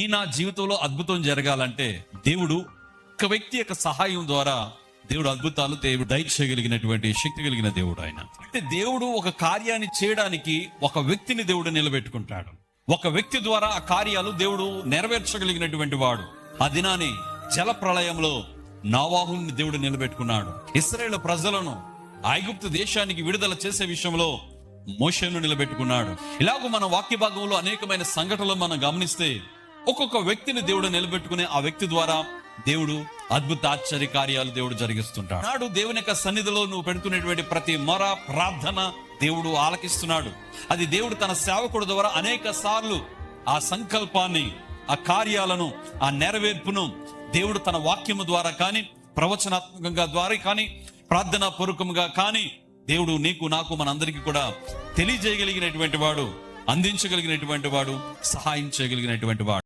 నా జీవితంలో అద్భుతం జరగాలంటే దేవుడు ఒక వ్యక్తి యొక్క సహాయం ద్వారా దేవుడు అద్భుతాలు దేవుడు దయచేయగలిగినటువంటి శక్తి కలిగిన దేవుడు ఆయన. అంటే దేవుడు ఒక కార్యాన్ని చేయడానికి ఒక వ్యక్తిని దేవుడు నిలబెట్టుకుంటాడు. ఒక వ్యక్తి ద్వారా ఆ కార్యాలు దేవుడు నెరవేర్చగలిగినటువంటి వాడు. ఆ దినాన్ని జల ప్రళయంలో నోవాహుని దేవుడు నిలబెట్టుకున్నాడు. ఇశ్రాయేలు ప్రజలను ఐగుప్తు దేశానికి విడుదల చేసే విషయంలో మోషేను నిలబెట్టుకున్నాడు. ఇలాగ మన వాక్య భాగంలో అనేకమైన సంఘటనలు మనం గమనిస్తే ఒక్కొక్క వ్యక్తిని దేవుడు నిలబెట్టుకునే ఆ వ్యక్తి ద్వారా దేవుడు అద్భుత ఆశ్చర్య కార్యాలు దేవుడు జరిగిస్తుంటాడు. నాడు దేవుని యొక్క సన్నిధిలో నువ్వు పెడుతున్నటువంటి ప్రతి మొర ప్రార్థన దేవుడు ఆలకిస్తున్నాడు. అది దేవుడు తన సేవకుడు ద్వారా అనేక సార్లు ఆ సంకల్పాన్ని, ఆ కార్యాలను, ఆ నెరవేర్పును దేవుడు తన వాక్యము ద్వారా కానీ, ప్రవచనాత్మకంగా ద్వారా కానీ, ప్రార్థనా పూర్వకంగా కానీ దేవుడు నీకు, నాకు, మనందరికీ కూడా తెలియజేయగలిగినటువంటి వాడు, అందించగలిగినటువంటి వాడు, సహాయం చేయగలిగినటువంటి వాడు.